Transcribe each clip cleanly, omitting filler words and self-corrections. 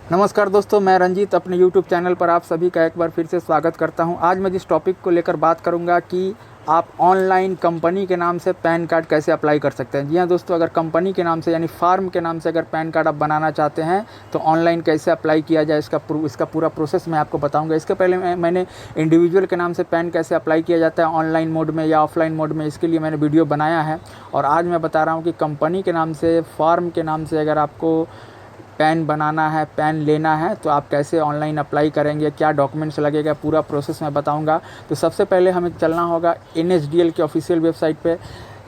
नमस्कार दोस्तों, मैं रंजीत अपने YouTube चैनल पर आप सभी का एक बार फिर से स्वागत करता हूं। आज मैं जिस टॉपिक को लेकर बात करूंगा कि आप ऑनलाइन कंपनी के नाम से पैन कार्ड कैसे अप्लाई कर सकते हैं। जी हाँ दोस्तों, अगर कंपनी के नाम से यानी फार्म के नाम से अगर पैन कार्ड आप बनाना चाहते हैं तो ऑनलाइन कैसे अप्लाई किया जाए इसका पूरा प्रोसेस मैं आपको बताऊंगा। इसके पहले मैंने इंडिविजुअल के नाम से पैन कैसे अप्लाई किया जाता है ऑनलाइन मोड में या ऑफलाइन मोड में, इसके लिए मैंने वीडियो बनाया है। और आज मैं बता रहा हूँ कि कंपनी के नाम से, फार्म के नाम से अगर आपको पैन बनाना है, पैन लेना है तो आप कैसे ऑनलाइन अप्लाई करेंगे, क्या डॉक्यूमेंट्स लगेगा, पूरा प्रोसेस मैं बताऊंगा। तो सबसे पहले हमें चलना होगा NSDL के ऑफिशियल वेबसाइट पे।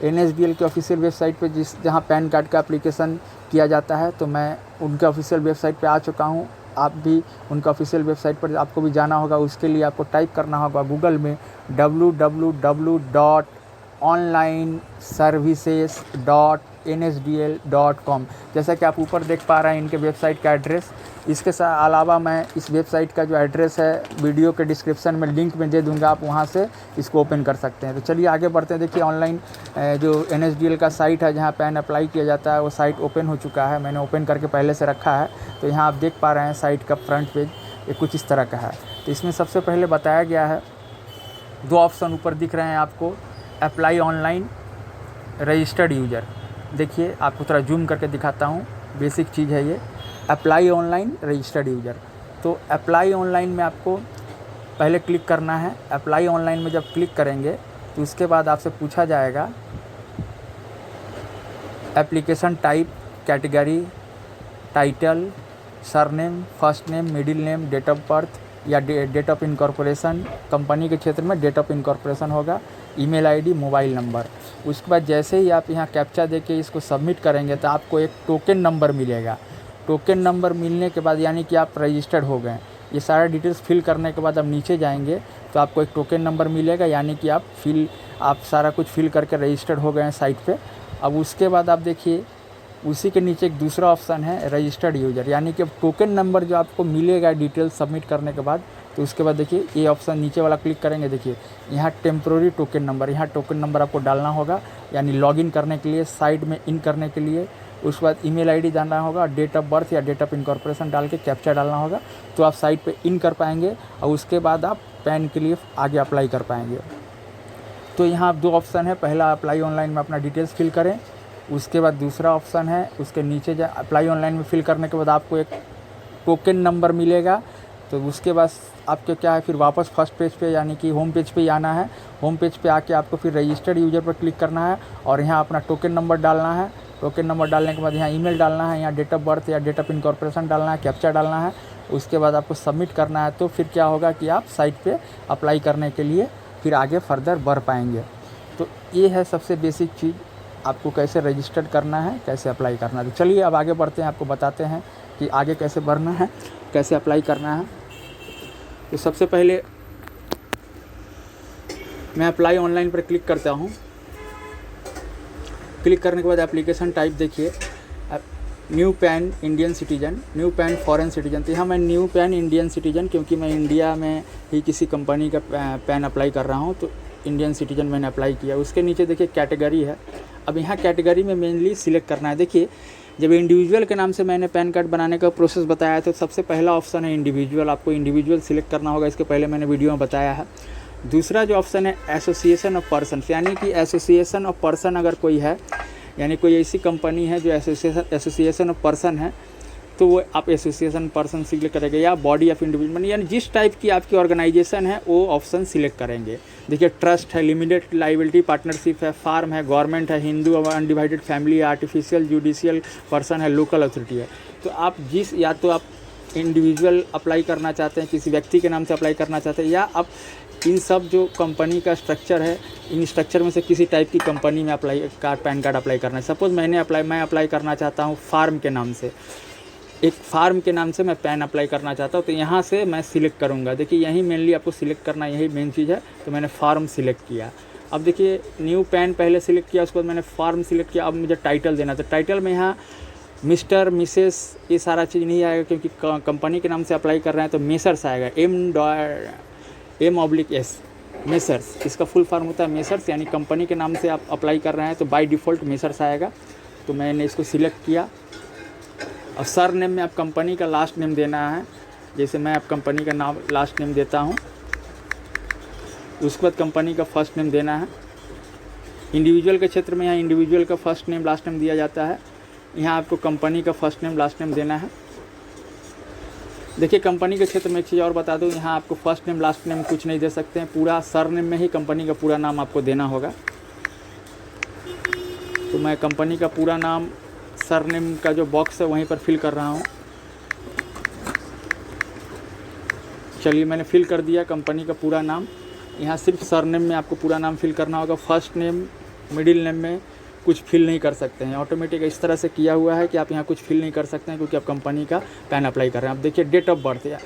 NSDL के ऑफिशियल वेबसाइट पे जहां पैन कार्ड का एप्लीकेशन किया जाता है, तो मैं उनके ऑफिशियल वेबसाइट पे आ चुका हूं। आप भी उनका ऑफिशियल वेबसाइट पर आपको भी जाना होगा। उसके लिए आपको टाइप करना होगा गूगल में www.onlineservices.nsdl.com। जैसा कि आप ऊपर देख पा रहे हैं इनके वेबसाइट का एड्रेस। इसके अलावा मैं इस वेबसाइट का जो एड्रेस है वीडियो के डिस्क्रिप्शन में लिंक में दे दूंगा, आप वहां से इसको ओपन कर सकते हैं। तो चलिए आगे बढ़ते हैं। देखिए ऑनलाइन जो NSDL का साइट है जहां पैन अप्लाई किया जाता है, वो साइट ओपन हो चुका है। मैंने ओपन करके पहले से रखा है। तो यहाँ आप देख पा रहे हैं साइट का फ्रंट पेज ये कुछ इस तरह का है। तो इसमें सबसे पहले बताया गया है, दो ऑप्शन ऊपर दिख रहे हैं आपको, अप्लाई ऑनलाइन, रजिस्टर्ड यूज़र। देखिए आपको थोड़ा जूम करके दिखाता हूँ, बेसिक चीज़ है ये, अप्लाई ऑनलाइन, रजिस्टर्ड यूज़र। तो अप्लाई ऑनलाइन में आपको पहले क्लिक करना है। अप्लाई ऑनलाइन में जब क्लिक करेंगे तो उसके बाद आपसे पूछा जाएगा application type, category, title, surname, first name, middle name, date of birth या डेट ऑफ इनकॉर्पोरेशन। कंपनी के क्षेत्र में डेट ऑफ इनकॉर्पोरेशन होगा, ईमेल आईडी, मोबाइल नंबर। उसके बाद जैसे ही आप यहाँ कैप्चा देके इसको सबमिट करेंगे तो आपको एक टोकन नंबर मिलेगा। टोकन नंबर मिलने के बाद यानी कि आप रजिस्टर्ड हो गए। ये सारा डिटेल्स फिल करने के बाद आप नीचे जाएंगे तो आपको एक टोकन नंबर मिलेगा, यानी कि आप सारा कुछ फिल करके रजिस्टर्ड हो गए हैं साइट पे। अब उसके बाद आप देखिए उसी के नीचे एक दूसरा ऑप्शन है रजिस्टर्ड यूज़र, यानी कि अब टोकन नंबर जो आपको मिलेगा डिटेल सबमिट करने के बाद, तो उसके बाद देखिए ये ऑप्शन नीचे वाला क्लिक करेंगे। देखिए यहाँ टेम्प्रोरी टोकन नंबर, यहाँ टोकन नंबर आपको डालना होगा, यानी लॉगिन करने के लिए, साइट में इन करने के लिए। उसके बाद ईमेल आईडी डालना होगा, डेट ऑफ बर्थ या डेट ऑफ इनकॉर्पोरेशन डाल के कैप्चा डालना होगा, तो आप साइट पे इन कर पाएंगे और उसके बाद आप पैन के लिए आगे अप्लाई कर पाएंगे। तो यहाँ दो ऑप्शन है, पहला अप्लाई ऑनलाइन में अपना डिटेल्स फिल करें, उसके बाद दूसरा ऑप्शन है उसके नीचे अप्लाई ऑनलाइन में फिल करने के बाद आपको एक टोकन नंबर मिलेगा। तो उसके बाद आपके क्या है, फिर वापस फर्स्ट पेज पे यानी कि होम पेज पे आना है। होम पेज पे आके आपको फिर रजिस्टर्ड यूज़र पर क्लिक करना है और यहाँ अपना टोकन नंबर डालना है। टोकन नंबर डालने के बाद यहाँ ईमेल डालना है, यहाँ डेट ऑफ बर्थ या डेट ऑफ इनकॉर्पोरेशन डालना है, कैप्चा डालना है। उसके बाद आपको सबमिट करना है। तो फिर क्या होगा कि आप साइट पे अप्लाई करने के लिए फिर आगे फर्दर बढ़ पाएंगे। तो ये है सबसे बेसिक चीज़, आपको कैसे रजिस्टर्ड करना है, कैसे अप्लाई करना है। तो चलिए अब आगे बढ़ते हैं, आपको बताते हैं कि आगे कैसे बढ़ना है, कैसे अप्लाई करना है। तो सबसे पहले मैं अप्लाई ऑनलाइन पर क्लिक करता हूँ। क्लिक करने के बाद एप्लीकेशन टाइप देखिए, new pan Indian citizen, new pan foreign citizen. तो यहाँ मैं न्यू पैन इंडियन सिटीजन, क्योंकि मैं इंडिया में ही किसी कंपनी का पैन अप्लाई कर रहा हूँ, तो इंडियन सिटीजन मैंने अप्लाई किया। उसके नीचे देखिए कैटेगरी है। अब यहाँ कैटेगरी में मेनली सिलेक्ट करना है। देखिए जब इंडिविजुअल के नाम से मैंने पैन कार्ड बनाने का प्रोसेस बताया तो सबसे पहला ऑप्शन है इंडिविजुअल, आपको इंडिविजुअल सिलेक्ट करना होगा। इसके पहले मैंने वीडियो में बताया है। दूसरा जो ऑप्शन है एसोसिएशन ऑफ पर्सन, यानी कि एसोसिएशन ऑफ पर्सन अगर कोई है, यानी कोई ऐसी कंपनी है जो एसोसिएशन ऑफ पर्सन है, तो वो आप एसोसिएशन पर्सन सिलेक्ट करेंगे, या बॉडी ऑफ इंडिविजुअल, यानी जिस टाइप की आपकी ऑर्गेनाइजेशन है वो ऑप्शन सिलेक्ट करेंगे। देखिए ट्रस्ट है, लिमिटेड लाइबिलिटी पार्टनरशिप है, फार्म है, गवर्नमेंट है, हिंदू अनडिवाइडेड फैमिली है, आर्टिफिशियल जुडिशियल पर्सन है, लोकल अथॉरिटी है। तो आप या तो आप इंडिविजुअल अप्लाई करना चाहते हैं, किसी व्यक्ति के नाम से अप्लाई करना चाहते हैं, या आप इन सब जो कंपनी का स्ट्रक्चर है, इन स्ट्रक्चर में से किसी टाइप की कंपनी में पैन कार्ड अप्लाई करना है। सपोज़ मैं अप्लाई करना चाहता हूँ फार्म के नाम से, एक फार्म के नाम से मैं पैन अप्लाई करना चाहता हूँ, तो यहाँ से मैं सिलेक्ट करूँगा। देखिए यही मेनली आपको सिलेक्ट करना, यही मेन चीज़ है। तो मैंने फार्म सिलेक्ट किया। अब देखिए न्यू पैन पहले सिलेक्ट किया, उसके बाद मैंने फार्म सिलेक्ट किया। अब मुझे टाइटल देना, तो टाइटल में यहाँ मिस्टर, मिसेस, ये सारा चीज़ नहीं आएगा, क्योंकि कंपनी के नाम से अप्लाई कर रहे हैं तो मेसर्स आएगा, M/S, मेसर्स। इसका फुल फॉर्म होता है मेसर्स, यानी कंपनी के नाम से आप अप्लाई कर रहे हैं तो बाय डिफ़ॉल्ट मेसर्स आएगा। तो मैंने इसको सिलेक्ट किया। और सर नेम में आप कंपनी का लास्ट नेम देना है। जैसे मैं आप कंपनी का नाम लास्ट नेम देता हूँ, उसके बाद कंपनी का फर्स्ट नेम देना है। इंडिविजुअल के क्षेत्र में यहाँ इंडिविजुअल का फर्स्ट नेम लास्ट नेम दिया जाता है, यहाँ आपको कंपनी का फर्स्ट नेम लास्ट नेम देना है। देखिए कंपनी के क्षेत्र में एक चीज़ और बता दूँ, यहाँ आपको फर्स्ट नेम लास्ट नेम कुछ नहीं दे सकते हैं, पूरा सर नेम में ही कंपनी का पूरा नाम आपको देना होगा। तो मैं कंपनी का पूरा नाम सर नेम का जो बॉक्स है वहीं पर फिल कर रहा हूँ। चलिए मैंने फिल कर दिया कंपनी का पूरा नाम। यहाँ सिर्फ सर नेम में आपको पूरा नाम फिल करना होगा, फर्स्ट नेम मिडिल नेम में कुछ फिल नहीं कर सकते हैं। ऑटोमेटिक इस तरह से किया हुआ है कि आप यहाँ कुछ फिल नहीं कर सकते हैं, क्योंकि आप कंपनी का पैन अप्लाई कर रहे हैं। आप देखिए डेट ऑफ बर्थ या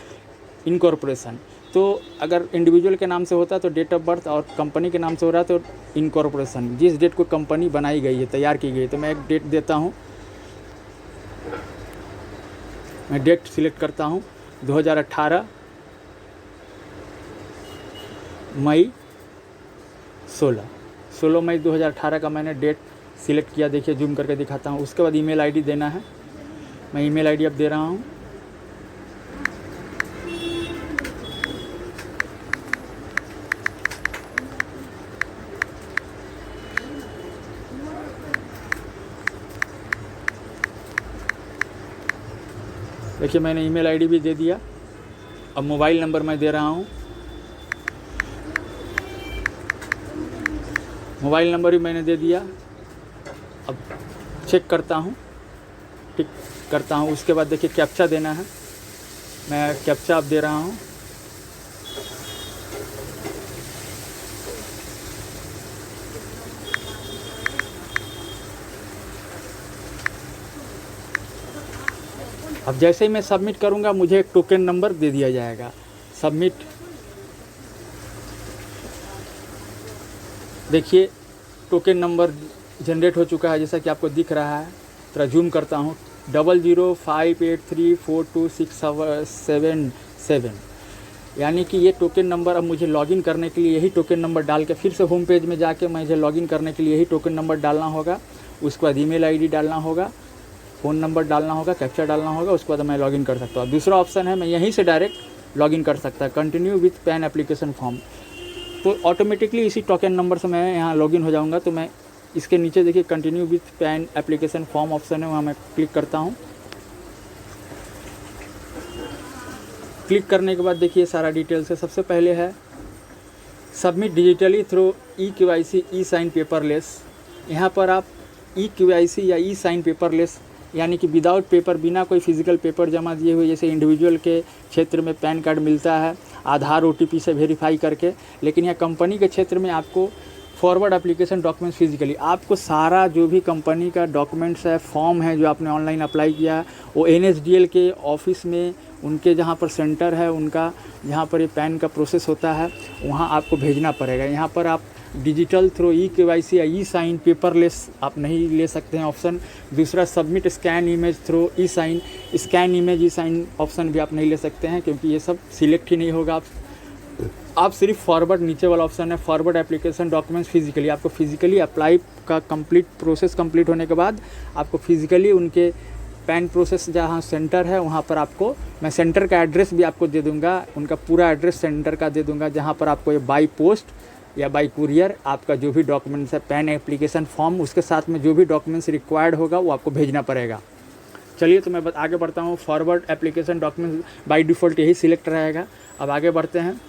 इनकॉर्पोरेशन, तो अगर इंडिविजुअल के नाम से होता है तो डेट ऑफ बर्थ, और कंपनी के नाम से हो रहा है तो इनकॉर्पोरेशन, जिस डेट को कंपनी बनाई गई है, तैयार की गई है। तो मैं एक डेट देता हूँ, मैं डेट सिलेक्ट करता हूँ 2018 मई 16 मई 2018 का मैंने डेट सिलेक्ट किया। देखिए जूम करके दिखाता हूँ। उसके बाद ईमेल आईडी देना है, मैं ईमेल आईडी अब दे रहा हूँ। देखिए मैंने ईमेल आईडी भी दे दिया। अब मोबाइल नंबर मैं दे रहा हूँ, मोबाइल नंबर भी मैंने दे दिया। अब चेक करता हूँ, टिक करता हूँ। उसके बाद देखिए कैप्चा देना है, मैं कैप्चा अब दे रहा हूँ। अब जैसे ही मैं सबमिट करूँगा मुझे एक टोकन नंबर दे दिया जाएगा। सबमिट, देखिए टोकन नंबर जनरेट हो चुका है जैसा कि आपको दिख रहा है। थोड़ा जूम करता हूँ, 0058342677, यानी कि ये टोकन नंबर अब मुझे लॉगिन करने के लिए यही टोकन नंबर डाल के फिर से होम पेज में जाके मुझे लॉगिन करने के लिए यही टोकन नंबर डालना होगा। उसके बाद ईमेल आईडी डालना होगा, फ़ोन नंबर डालना होगा, कैप्चा डालना होगा। उसके बाद मैं लॉगिन कर सकता हूँ। दूसरा ऑप्शन है मैं यहीं से डायरेक्ट लॉगिन कर सकता है, continue with pan application form. तो ऑटोमेटिकली इसी टोकन नंबर से मैं यहाँ लॉगिन हो जाऊँगा। तो मैं इसके नीचे देखिए continue with pan application form option है, वहाँ मैं क्लिक करता हूँ। क्लिक करने के बाद देखिए सारा डिटेल्स है। सबसे पहले है सबमिट डिजिटली थ्रू ई-KYC ई साइन पेपरलेस। यहाँ पर आप ई-KYC या ई साइन पेपरलेस, यानी कि विदाउट पेपर, बिना कोई फिजिकल पेपर जमा दिए हुए, जैसे इंडिविजुअल के क्षेत्र में पैन कार्ड मिलता है आधार OTP से वेरीफाई करके, लेकिन यहाँ कंपनी के क्षेत्र में आपको फॉरवर्ड एप्लीकेशन डॉक्यूमेंट्स फिजिकली, आपको सारा जो भी कंपनी का डॉक्यूमेंट्स है, फॉर्म है जो आपने ऑनलाइन अप्लाई किया है, वो NSDL के ऑफिस में, उनके जहाँ पर सेंटर है, उनका जहाँ पर ये पैन का प्रोसेस होता है, वहाँ आपको भेजना पड़ेगा। यहाँ पर आप डिजिटल थ्रू ई-KYC या ई साइन पेपरलेस आप नहीं ले सकते हैं ऑप्शन। दूसरा सबमिट स्कैन इमेज थ्रू ई साइन, स्कैन इमेज ई साइन ऑप्शन भी आप नहीं ले सकते हैं, क्योंकि ये सब सिलेक्ट ही नहीं होगा। आप सिर्फ फॉरवर्ड, नीचे वाला ऑप्शन है फॉरवर्ड एप्लीकेशन डॉक्यूमेंट्स फिजिकली, आपको फिजिकली अप्लाई का कंप्लीट प्रोसेस कंप्लीट होने के बाद आपको फिजिकली उनके पैन प्रोसेस जहाँ सेंटर है वहाँ पर आपको, मैं सेंटर का एड्रेस भी आपको दे दूँगा, उनका पूरा एड्रेस सेंटर का दे दूँगा, जहाँ पर आपको ये बाई पोस्ट या बाई कुरियर आपका जो भी डॉक्यूमेंट्स है, पैन एप्लीकेशन फॉर्म, उसके साथ में जो भी डॉक्यूमेंट्स रिक्वायर्ड होगा वो आपको भेजना पड़ेगा। चलिए तो मैं आगे बढ़ता हूँ। Forward application document by default यही सिलेक्ट रहेगा। अब आगे बढ़ते हैं।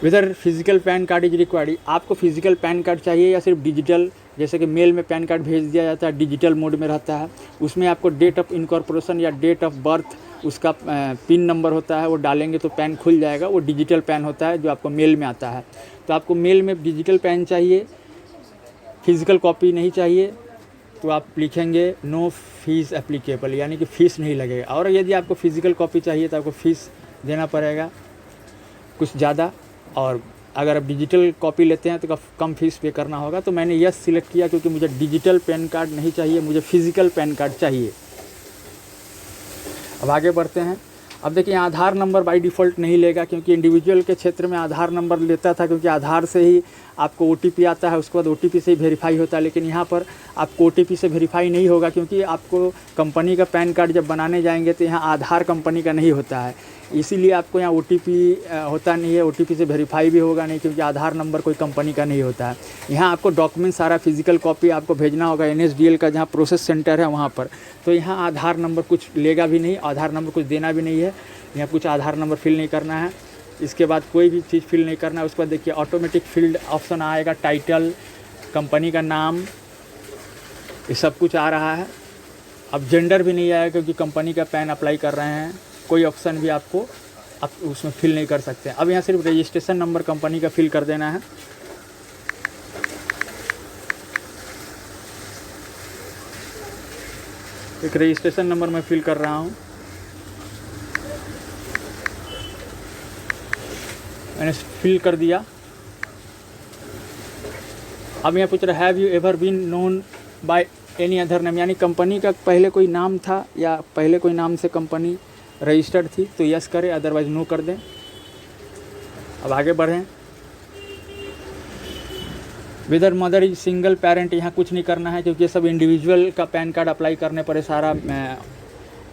Whether physical PAN card is required, आपको फिजिकल पैन कार्ड चाहिए या सिर्फ डिजिटल, जैसे कि मेल में पैन कार्ड भेज दिया जाता है, डिजिटल मोड में रहता है, उसमें आपको डेट ऑफ इनकॉर्पोरेशन या डेट ऑफ बर्थ, उसका पिन नंबर होता है, वो डालेंगे तो पैन खुल जाएगा। वो डिजिटल पैन होता है जो आपको मेल में आता है। तो आपको मेल में डिजिटल पैन चाहिए, फिजिकल कॉपी नहीं चाहिए, तो आप लिखेंगे नो फीस एप्लीकेबल, यानी कि फ़ीस नहीं लगेगा। और यदि आपको फिजिकल कॉपी चाहिए तो आपको फ़ीस देना पड़ेगा कुछ ज़्यादा, और अगर आप डिजिटल कॉपी लेते हैं तो कम फीस पे करना होगा। तो मैंने यस सिलेक्ट किया क्योंकि मुझे डिजिटल पैन कार्ड नहीं चाहिए, मुझे फिजिकल पैन कार्ड चाहिए। अब आगे बढ़ते हैं। अब देखिए आधार नंबर बाय डिफ़ॉल्ट नहीं लेगा, क्योंकि इंडिविजुअल के क्षेत्र में आधार नंबर लेता था, क्योंकि आधार से ही आपको ओटीपी आता है, उसके बाद ओटीपी से ही वेरीफाई होता है। लेकिन यहाँ पर आपको ओटीपी से वेरीफाई नहीं होगा, क्योंकि आपको कंपनी का पैन कार्ड जब बनाने जाएंगे तो यहाँ आधार कंपनी का नहीं होता है, इसीलिए आपको यहाँ ओटीपी होता नहीं है, ओटीपी से वेरीफाई भी होगा नहीं, क्योंकि आधार नंबर कोई कंपनी का नहीं होता है। यहाँ आपको डॉक्यूमेंट सारा फिजिकल कॉपी आपको भेजना होगा एनएसडीएल का जहाँ प्रोसेस सेंटर है वहाँ पर। तो यहाँ आधार नंबर कुछ लेगा भी नहीं, आधार नंबर कुछ देना भी नहीं है, यहाँ कुछ आधार नंबर फिल नहीं करना है। इसके बाद कोई भी चीज़ फिल नहीं करना है। उसके बाद देखिए ऑटोमेटिक फील्ड ऑप्शन आएगा, टाइटल, कंपनी का नाम, ये सब कुछ आ रहा है। अब जेंडर भी नहीं आएगा, क्योंकि कंपनी का पैन अप्लाई कर रहे हैं, कोई ऑप्शन भी आपको आप उसमें फिल नहीं कर सकते। अब यहाँ सिर्फ रजिस्ट्रेशन नंबर कंपनी का फिल कर देना है। एक रजिस्ट्रेशन नंबर मैं फिल कर रहा हूँ, मैंने फिल कर दिया। अब यहाँ पूछ रहा है have you ever been known by any other name, यानी कंपनी का पहले कोई नाम था या पहले कोई नाम से कंपनी रजिस्टर्ड थी तो यस करें, अदरवाइज नो कर दें। अब आगे बढ़ें। Whether mother is single parent, यहाँ कुछ नहीं करना है, क्योंकि ये सब इंडिविजुअल का पैन कार्ड अप्लाई करने पर सारा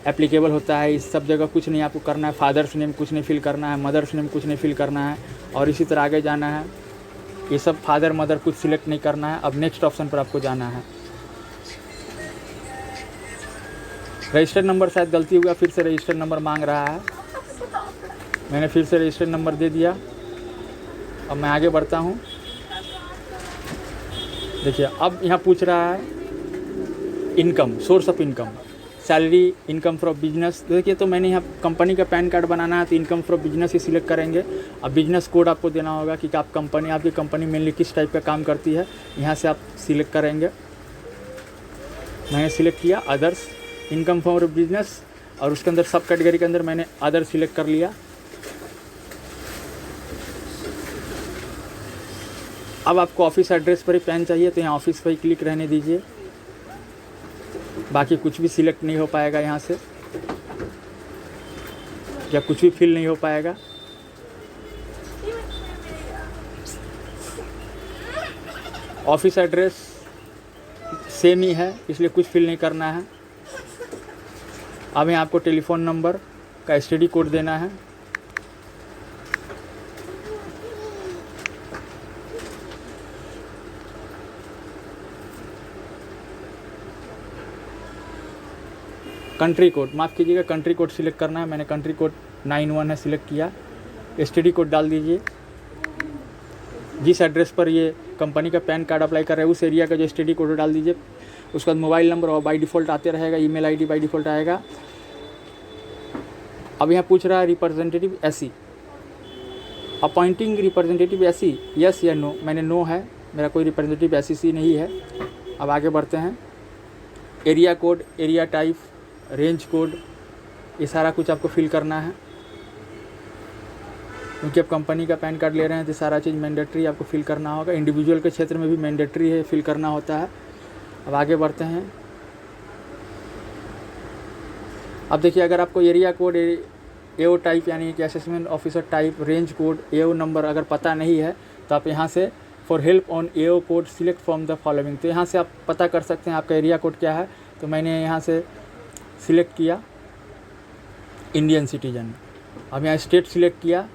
एप्लीकेबल होता है। इस सब जगह कुछ नहीं आपको करना है। फादर्स नेम कुछ नहीं फिल करना है, मदर्स नेम कुछ नहीं फिल करना है, और इसी तरह आगे जाना है। ये सब फादर मदर कुछ सिलेक्ट नहीं करना है। अब नेक्स्ट ऑप्शन पर आपको जाना है। रजिस्टर्ड नंबर शायद गलती हुआ, फिर से रजिस्टर्ड नंबर मांग रहा है, मैंने फिर से रजिस्टर्ड नंबर दे दिया। अब मैं आगे बढ़ता हूँ। देखिए अब यहाँ पूछ रहा है income, source of income, salary, income from business. देखिए तो मैंने यहाँ कंपनी का पैन कार्ड बनाना है तो income from business he select करेंगे। अब बिजनेस कोड आपको देना होगा कि आप कंपनी, आपकी कंपनी मेनली किस टाइप का काम करती है, यहाँ से आप सिलेक्ट करेंगे। मैंने सिलेक्ट किया अदर्स, इनकम फ्रॉम बिजनेस, और उसके अंदर सब कैटेगरी के अंदर मैंने अदर सिलेक्ट कर लिया। अब आपको ऑफिस एड्रेस पर ही पैन चाहिए तो यहाँ ऑफिस पर ही क्लिक रहने दीजिए, बाकी कुछ भी सिलेक्ट नहीं हो पाएगा यहाँ से, या कुछ भी फिल नहीं हो पाएगा। ऑफिस एड्रेस सेम ही है, इसलिए कुछ फिल नहीं करना है। अब यहाँ आपको टेलीफोन नंबर का एसटीडी कोड देना है। कंट्री कोड, माफ़ कीजिएगा, कंट्री कोड सिलेक्ट करना है। मैंने कंट्री कोड 91 है सिलेक्ट किया। एसटीडी कोड डाल दीजिए। जिस एड्रेस पर ये कंपनी का पैन कार्ड अप्लाई कर रहे हैं उस एरिया का जो एसटीडी कोड डाल दीजिए। उसके बाद मोबाइल नंबर और बाय डिफ़ॉल्ट आते रहेगा, ईमेल आईडी बाय डिफ़ॉल्ट आएगा। अब यहाँ पूछ रहा है representative SC, appointing representative SC, yes या नो। मैंने नो है, मेरा कोई रिप्रेजेंटेटिव एससी नहीं है। अब आगे बढ़ते हैं। Area code, area type, range code, ये सारा कुछ आपको फिल करना है, क्योंकि आप कंपनी का पैन कार्ड ले रहे हैं तो सारा चीज़ मैंडेटरी आपको फिल करना होगा। इंडिविजुअल के क्षेत्र में भी मैंडेटरी है, फिल करना होता है। अब आगे बढ़ते हैं। अब देखिए अगर आपको एरिया कोड, एओ टाइप यानी कि assessment officer type, range code, AO number अगर पता नहीं है तो आप यहाँ से for help on AO code select from the following, तो यहाँ से आप पता कर सकते हैं आपका एरिया कोड क्या है। तो मैंने यहाँ से सिलेक्ट किया इंडियन सिटीजन। अब यहाँ स्टेट सिलेक्ट किया,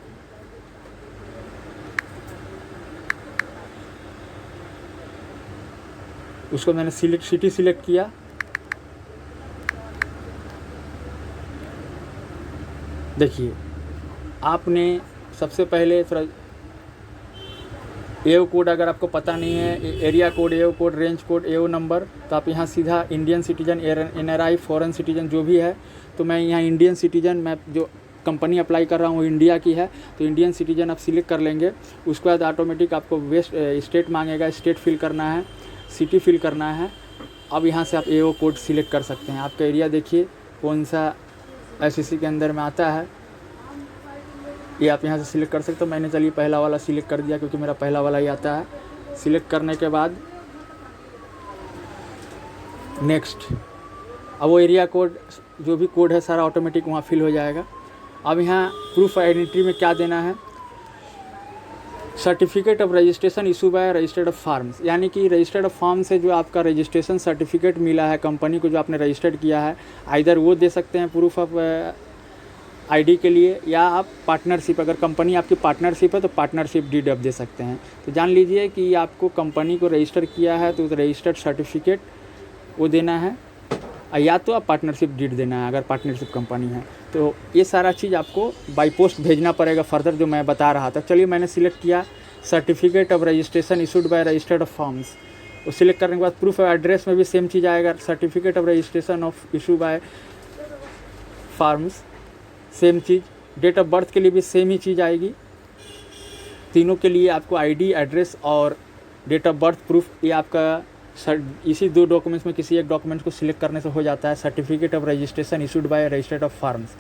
उसको मैंने सिटी सिलेक्ट किया। देखिए आपने सबसे पहले थोड़ा एओ कोड अगर आपको पता नहीं है, एरिया कोड, एओ code, range code, AO number, तो आप यहाँ सीधा Indian citizen, NRI, foreign citizen जो भी है, तो मैं यहाँ इंडियन सिटीजन, मैं जो कंपनी अप्लाई कर रहा हूँ इंडिया की है तो इंडियन सिटीजन आप सिलेक्ट कर लेंगे। उसके बाद ऑटोमेटिक आपको स्टेट मांगेगा, स्टेट फिल करना है, सिटी फिल करना है। अब यहाँ से आप एओ कोड सिलेक्ट कर सकते हैं। आपका एरिया देखिए कौन सा एसएससी के अंदर में आता है, ये आप यहाँ से सिलेक्ट कर सकते हो। मैंने चलिए पहला वाला सिलेक्ट कर दिया क्योंकि मेरा पहला वाला ही आता है। सिलेक्ट करने के बाद नेक्स्ट, अब वो एरिया कोड जो भी कोड है सारा ऑटोमेटिक वहाँ फिल हो जाएगा। अब यहाँ प्रूफ आइडेंटिटी में क्या देना है, certificate of registration issue bye registered of farms, यानी कि रजिस्टर्ड ऑफ फार्म से जो आपका रजिस्ट्रेशन सर्टिफिकेट मिला है कंपनी को जो आपने रजिस्टर्ड किया है, आइदर वो दे सकते हैं प्रूफ ऑफ आईडी के लिए, या आप पार्टनरशिप, अगर कंपनी आपकी पार्टनरशिप है तो पार्टनरशिप डीड आप दे सकते हैं। तो जान लीजिए कि आपको कंपनी को रजिस्टर किया है तो रजिस्टर्ड सर्टिफिकेट वो देना है, या तो आप पार्टनरशिप डीड देना है अगर पार्टनरशिप कंपनी है। तो ये सारा चीज़ आपको बाई पोस्ट भेजना पड़ेगा फर्दर, जो मैं बता रहा था। चलिए मैंने सिलेक्ट किया certificate of registration issued by registered of farms. वो सिलेक्ट करने के बाद प्रूफ ऑफ एड्रेस में भी सेम चीज़ आएगा, certificate of registration of issue by firms, same चीज़। डेट ऑफ बर्थ के लिए भी सेम ही चीज़ आएगी। तीनों के लिए आपको आईडी, एड्रेस और डेट ऑफ बर्थ प्रूफ, ये आपका इसी 2 डॉक्यूमेंट्स में किसी एक डॉक्यूमेंट को सिलेक्ट करने से हो जाता है। Certificate of registration issued by registered of firms,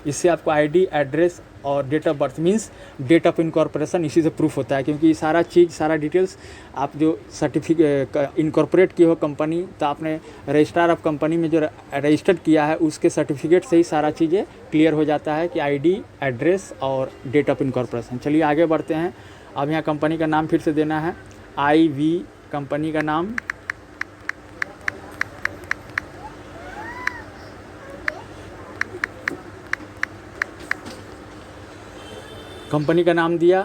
इससे आपको आईडी, एड्रेस और date of birth means date of incorporation इसी से प्रूफ होता है, क्योंकि सारा चीज़, सारा डिटेल्स आप जो सर्टिफिकेट इनकॉर्पोरेट की हो कंपनी, तो आपने रजिस्ट्रार ऑफ कंपनी में जो रजिस्टर्ड किया है उसके सर्टिफिकेट से ही सारा चीज़ें क्लियर हो जाता है कि आईडी, एड्रेस और डेट ऑफ इनकॉर्पोरेशन। चलिए आगे बढ़ते हैं। अब यहाँ कंपनी का नाम फिर से देना है, IV कंपनी का नाम, कंपनी का नाम दिया।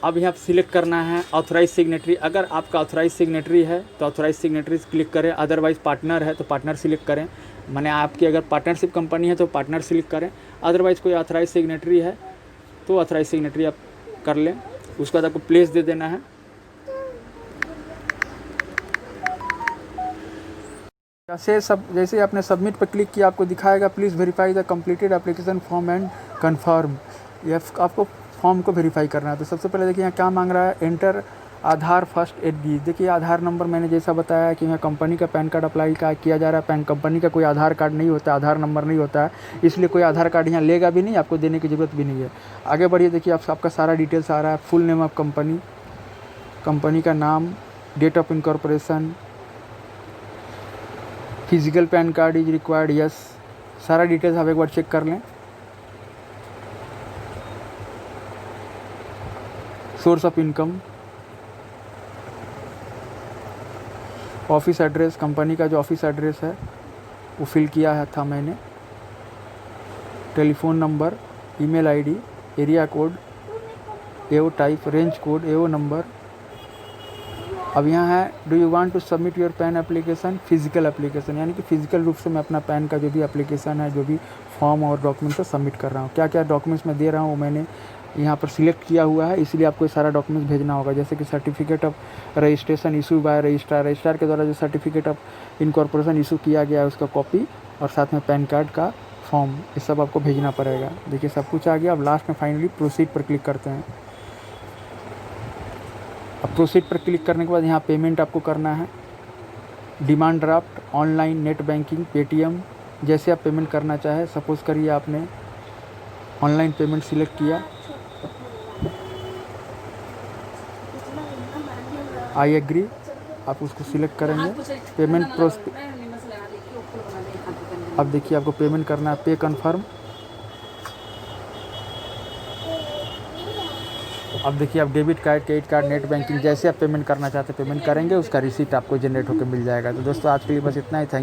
अब यहाँ सिलेक्ट करना है ऑथराइज सिग्नेटरी। अगर आपका ऑथराइज सिग्नेटरी है तो ऑथराइज सिग्नेटरी क्लिक करें, अदरवाइज़ पार्टनर है तो पार्टनर सिलेक्ट करें। माने आपकी अगर पार्टनरशिप कंपनी है तो पार्टनर सिलेक्ट करें, अदरवाइज़ कोई ऑथराइज सिग्नेटरी है तो ऑथराइज सिग्नेटरी आप कर लें। उसके बाद आपको प्लेस दे देना है। जैसे आपने सबमिट पर क्लिक किया आपको दिखाएगा please verify the completed application form and confirm. ये आपको फॉर्म को वेरीफाई करना है। तो सबसे पहले देखिए यहाँ क्या मांग रहा है, एंटर आधार फर्स्ट एड बी। देखिए आधार नंबर मैंने जैसा बताया कि यहाँ कंपनी का पैन कार्ड अप्लाई किया जा रहा है। कंपनी का कोई आधार कार्ड नहीं होता, आधार नंबर नहीं होता है, इसलिए कोई आधार कार्ड यहाँ लेगा भी नहीं, आपको देने की ज़रूरत भी नहीं है। आगे बढ़िए, देखिए आपका सारा डिटेल्स आ रहा है, full name of company, company का नाम, date of incorporation, physical PAN card is required, yes. सारा डिटेल्स आप एक बार चेक कर लें। Source of income, office address, company का जो ऑफिस एड्रेस है वो फिल किया था मैंने, telephone number, email ID, area code, AO type, range code, AO number. अब यहाँ है do you want to submit your PAN application, physical application, यानी कि फिजिकल रूप से मैं अपना पैन का जो भी एप्लीकेशन है, जो भी फॉर्म और डॉक्यूमेंट है सबमिट कर रहा हूँ। क्या क्या डॉक्यूमेंट्स मैं दे रहा हूँ वो मैंने यहाँ पर सिलेक्ट किया हुआ है, इसलिए आपको सारा डॉक्यूमेंट्स भेजना होगा। जैसे कि certificate of registration issue bye registrar के द्वारा जो सर्टिफिकेट ऑफ इनकॉर्पोरेशन इशू किया गया है उसका कॉपी, और साथ में पैन कार्ड का फॉर्म, ये सब आपको भेजना पड़ेगा। देखिए सब कुछ आ गया। अब लास्ट में फाइनली प्रोसीड पर क्लिक करते हैं। अब प्रोसीड पर क्लिक करने के बाद यहाँ पेमेंट आपको करना है, demand draft, online, net banking, Paytm, जैसे आप पेमेंट करना चाहें। सपोज़ करिए आपने ऑनलाइन पेमेंट सिलेक्ट किया, आई एग्री, आप उसको सिलेक्ट करेंगे, पेमेंट अब देखिए आपको पेमेंट करना है, पे कन्फर्म। अब देखिए आप debit card, credit card, net banking, जैसे आप पेमेंट करना चाहते हैं पेमेंट करेंगे, उसका रिसीट आपको जनरेट होकर मिल जाएगा। तो दोस्तों आज के लिए बस इतना ही। थैंक